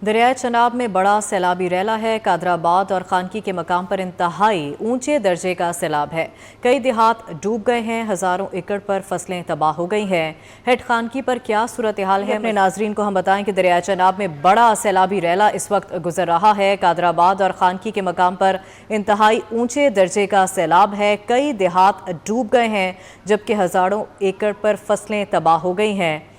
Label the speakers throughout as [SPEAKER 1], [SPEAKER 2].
[SPEAKER 1] दरियाए चनाब में बड़ा सैलाबी रैला है। कादराबाद और खानकी के मकाम पर इंतहाई ऊंचे दर्जे का सैलाब है। कई देहात डूब गए हैं, हजारों एकड़ पर फसलें तबाह हो गई हैं। हेड खानकी पर क्या सूरत हाल है, अपने नाजरीन को हम बताएं कि दरियाए चनाब में बड़ा सैलाबी रैला इस वक्त गुजर रहा है। कादराबाद और खानकी के मकाम पर इंतहाई ऊंचे दर्जे का सैलाब है। कई देहात डूब गए हैं जबकि हजारों एकड़ पर फसलें तबाह हो गई हैं।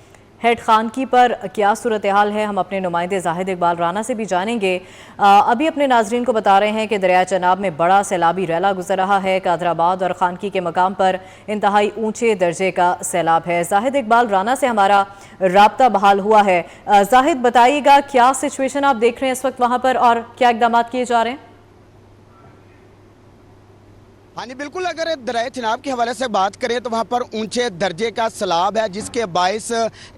[SPEAKER 1] हेड खानकी पर क्या सूरत हाल है, हम अपने नुमाइंदे जाहिद इकबाल राना से भी जानेंगे। अभी अपने नाजरीन को बता रहे हैं कि दरिया चनाब में बड़ा सैलाबी रैला गुजर रहा है। कादराबाद और खानकी के मकाम पर इंतहाई ऊंचे दर्जे का सैलाब है। जाहिद इकबाल राना से हमारा राब्ता बहाल हुआ है। जाहिद, बताइएगा क्या सिचुएशन आप देख रहे हैं इस वक्त वहाँ पर और क्या इकदाम किए जा रहे हैं?
[SPEAKER 2] हाँ जी बिल्कुल, अगर दरिया चनाब के हवाले से बात करें तो वहाँ पर ऊंचे दर्जे का सैलाब है, जिसके बायस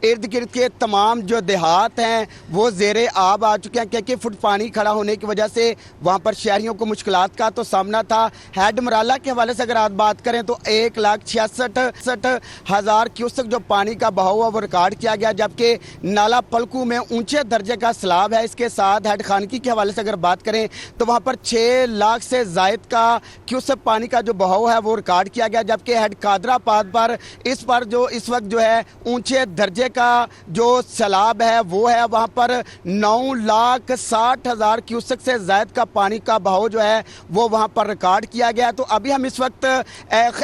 [SPEAKER 2] इर्द गिर्द के तमाम जो देहात हैं वो जेरे आब आ चुके हैं, क्योंकि फुट पानी खड़ा होने की वजह से वहाँ पर शहरियों को मुश्किलात का तो सामना था। हेड मराला के हवाले से अगर आप बात करें तो 1,66,000 क्यूसेक जो पानी का बहाव है वो रिकॉर्ड किया गया, जबकि नाला पलकू में ऊंचे दर्जे का सैलाब है। इसके साथ हेड खानकी के हवाले से अगर बात करें तो वहाँ पर 6 लाख से जायद का क्यूसेक पानी का जो बहाव है वो रिकॉर्ड किया गया, जबकि हेड कादराबाद पर इस वक्त जो है ऊंचे दर्जे का जो सैलाब है वो है, वहां पर 9,60,000 क्यूसेक से ज्यादा का पानी का बहाव जो है वो वहां पर रिकॉर्ड किया गया। तो अभी हम इस वक्त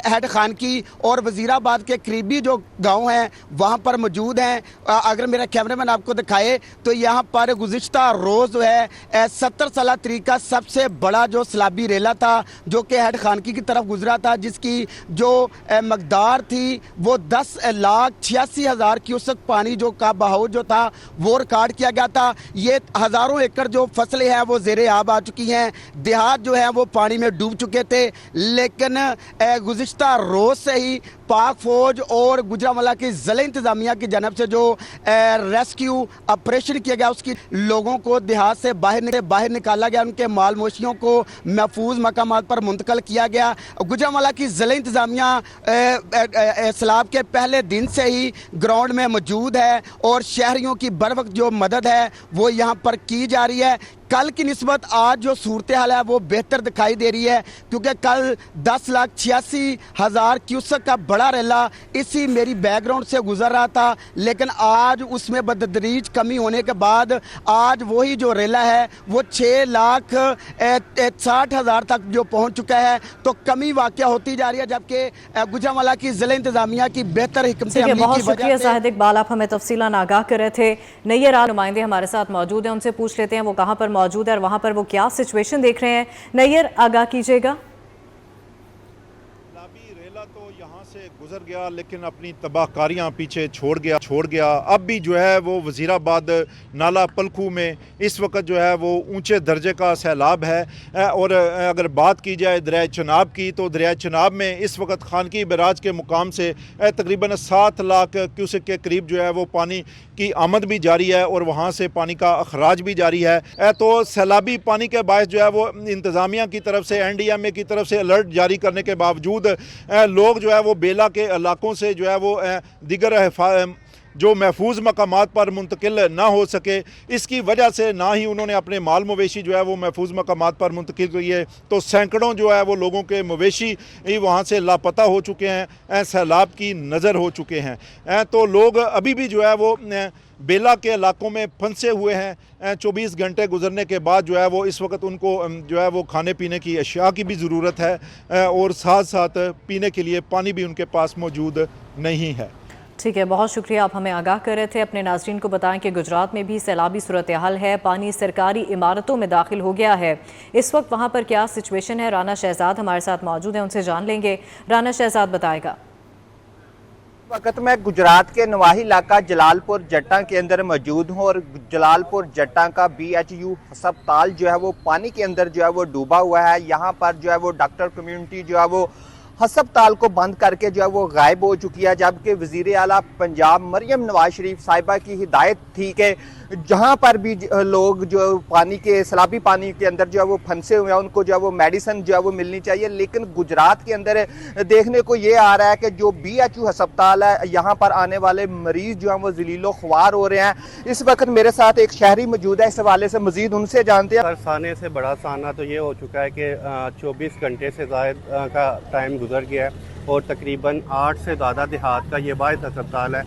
[SPEAKER 2] हेड खानकी और वजीराबाद के करीबी जो गांव हैं वहां पर मौजूद हैं। अगर मेरा कैमरामैन आपको दिखाए तो यहाँ पर गुज़िश्ता रोज जो है 70 साल तरीका सबसे बड़ा जो सैलाबी रेला था जो कि हेड खानकी की तरफ गुजरा था, जिसकी जो मकदार थी वो 10,86,000 क्यूसेक पानी जो का बहाव जो था वो रिकॉर्ड किया गया था। ये हजारों एकड़ जो फसलें हैं वो जेरे आब आ चुकी हैं, देहात जो है वो पानी में डूब चुके थे। लेकिन गुज़िश्ता रोज से ही पाक फौज और गुजरांवाला की ज़िला इंतजामिया की जानब से जो रेस्क्यू ऑपरेशन किया गया, उसकी लोगों को देहात से बाहर निकाला गया, उनके माल मवेशियों को महफूज मकामात पर मुंतकिल किया गया। गुजरांवाला की ज़िला इंतजामिया सैलाब के पहले दिन से ही ग्राउंड में मौजूद है और शहरियों की बर वक्त जो मदद है वो यहाँ पर की जा रही है। कल की निस्बत आज जो सूरत हाल है वो बेहतर दिखाई दे रही है, क्योंकि कल 10,86,000 क्यूसेक का बड़ा रेला इसी मेरी बैकग्राउंड से गुजर रहा था, लेकिन आज उसमें बदतदरीज कमी होने के बाद आज वही जो रेला है वो 6,60,000 तक जो पहुंच चुका है। तो कमी वाक़या होती जा रही है, जबकि गुजरांवाला की ज़िला इंतजामिया की बेहतर हिकमत अमली की
[SPEAKER 1] बहुत शुक्रिया वजह जाहिद इकबाल, आप हमें तफसीलन आगाह कर रहे थे। नैयर नुमाइंदे हमारे साथ मौजूद हैं, उनसे पूछ लेते हैं वो कहाँ पर मौजूद है और वहां पर वो क्या सिचुएशन देख रहे हैं। नैयर, आगाह कीजिएगा।
[SPEAKER 3] रेला तो यहाँ से गुजर गया लेकिन अपनी तबाहकारियाँ पीछे छोड़ गया। अब भी जो है वो वजीराबाद नाला पलखू में इस वक्त जो है वो ऊंचे दर्जे का सैलाब है। और अगर बात की जाए दरिया चनाब की तो दरिया चनाब में इस वक्त खानकी बैराज के मुकाम से तकरीबन 7 लाख क्यूसेक के करीब जो है वो पानी की आमद भी जारी है और वहाँ से पानी का अखराज भी जारी है। तो सैलाबी पानी के बायस जो है वो इंतज़ामिया की तरफ से NDMA की तरफ से अलर्ट जारी करने के बावजूद लोग जो है वो बेला के इलाकों से जो है वो दीगर जो महफूज मकामात पर मुंतकिल ना हो सके, इसकी वजह से ना ही उन्होंने अपने माल मवेशी जो है वो महफूज मकामात पर मुंतकिल किए। तो सैकड़ों जो है वो लोगों के मवेशी वहाँ से लापता हो चुके हैं, सैलाब की नज़र हो चुके हैं। तो लोग अभी भी जो है वो बेला के इलाकों में फंसे हुए हैं। 24 घंटे गुजरने के बाद जो है वो इस वक्त उनको जो है वो खाने पीने की अशिया की भी ज़रूरत है और साथ साथ पीने के लिए पानी भी उनके पास मौजूद नहीं है।
[SPEAKER 1] ठीक है, बहुत शुक्रिया, आप हमें आगाह कर रहे थे। अपने नाज़रीन को बताएं कि गुजरात में भी सैलाबी सूरत हाल है, पानी सरकारी इमारतों में दाखिल हो गया है। इस वक्त वहाँ पर क्या सिचुएशन है, राना शहजाद हमारे साथ मौजूद हैं, उनसे जान लेंगे। राना शहजाद, बताएगा।
[SPEAKER 4] वक्त मैं गुजरात के नवाही इलाका जलालपुर जट्टा के अंदर मौजूद हूँ और जलालपुर जट्टा का BHU अस्पताल जो है वो पानी के अंदर जो है वो डूबा हुआ है। यहाँ पर जो है वो डॉक्टर कम्युनिटी जो है वो अस्पताल को बंद करके जो है वो गायब हो चुकी है, जबकि वज़ीर आला पंजाब मरियम नवाज शरीफ साहिबा की हिदायत थी कि जहाँ पर भी लोग जो पानी के सैलाबी पानी के अंदर जो है वो फंसे हुए हैं उनको जो है वो मेडिसिन जो है वो मिलनी चाहिए। लेकिन गुजरात के अंदर देखने को ये आ रहा है कि जो BHU अस्पताल है यहाँ पर आने वाले मरीज जो हैं वो जलीलो ख्वार हो रहे हैं। इस वक्त मेरे साथ एक शहरी मौजूद है, इस हवाले से मजीद उनसे जानते हैं।
[SPEAKER 5] साने से बड़ा साना तो ये हो चुका है कि 24 घंटे से ज़ायद का टाइम गुजर गया है और तकरीबन 8 से ज़्यादा देहात का ये वाहिद अस्पताल है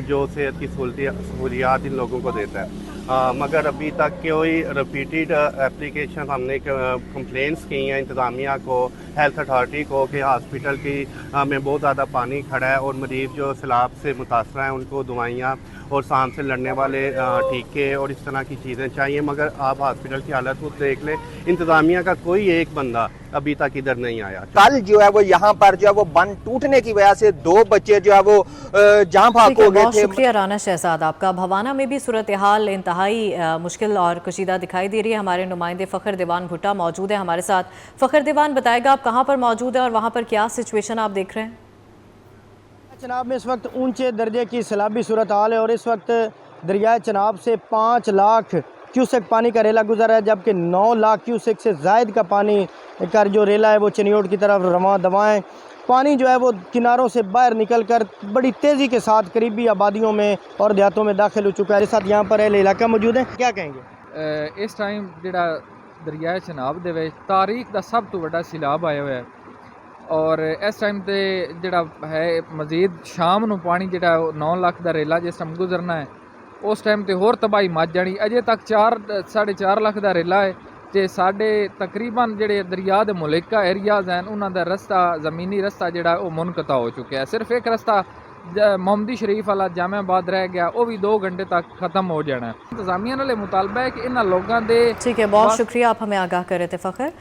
[SPEAKER 5] जो सेहत की सहूलियात इन लोगों को देता है। मगर अभी तक कोई रिपीटेड एप्लीकेशन हमने कंप्लेंट्स की हैं इंतज़ामिया को, हेल्थ अथॉरिटी को कि हॉस्पिटल की में बहुत ज़्यादा पानी खड़ा है और मरीज़ जो सैलाब से मुतासर हैं उनको दवाइयाँ और सांस से लड़ने वाले टीके और इस तरह की चीज़ें चाहिए। मगर आप हॉस्पिटल की हालत को देख लें, इंतज़ामिया का कोई एक बंदा अभी तक इधर नहीं आया।
[SPEAKER 4] कल जो है वो यहाँ पर जो है वो बंद टूटने की वजह से 2 बच्चे जो है वो जहाँ भाग हो गए थे।
[SPEAKER 1] शुक्रिया राना शहजाद आपका। भवाना में भी सूरत हाल इंतहाई मुश्किल और कशीदा दिखाई दे रही है। हमारे नुमाइंदे फ़खर दीवान भुट्टा मौजूद है हमारे साथ। फ़खर दीवान बताएगा आप कहाँ पर मौजूद है और वहाँ पर क्या सिचुएशन आप देख रहे हैं?
[SPEAKER 6] चनाब में इस वक्त ऊंचे दर्जे की सैलाबी सूरत हाल है और इस वक्त दरिया चनाब से 5 लाख क्यूसेक पानी का रेला गुजर है, जबकि 9 लाख क्यूसेक से ज़ायद का पानी का जो रेला है वो चनियोट की तरफ रवां दवाएँ। पानी जो है वो किनारों से बाहर निकल कर बड़ी तेज़ी के साथ करीबी आबादियों में और देहातों में दाखिल हो चुका है। इस साथ यहाँ पर अहले इलाका मौजूद है, क्या कहेंगे?
[SPEAKER 7] इस टाइम जिहड़ा दरिया चनाब दे विच तारीख का सब तो बड़ा सैलाब आया हुआ है और इस टाइम ते जिहड़ा है मजीद शाम नूं पानी जिहड़ा 9 लाख का रेला जिस टाइम गुजरना है उस टाइम ते होर तबाही मच जानी। अजे तक 4.5 लाख का रेला है ते साढ़े तकरीबन जिहड़े दरिया दे मुलका एरियाज़ हैं उन्हां दा रस्ता ज़मीनी रस्ता जिहड़ा वो मुनक़ता हो चुका है। सिर्फ एक रस्ता मोहम्मदी शरीफ वाला जामियाबाद रह गया, वो भी 2 घंटे तक खत्म हो जाना है। इंतजामिया नाल मुतालबा है कि इन्हां लोगां दे।
[SPEAKER 1] ठीक है, बहुत शुक्रिया, आप हमें आगाह कर रहे थे फ़खर।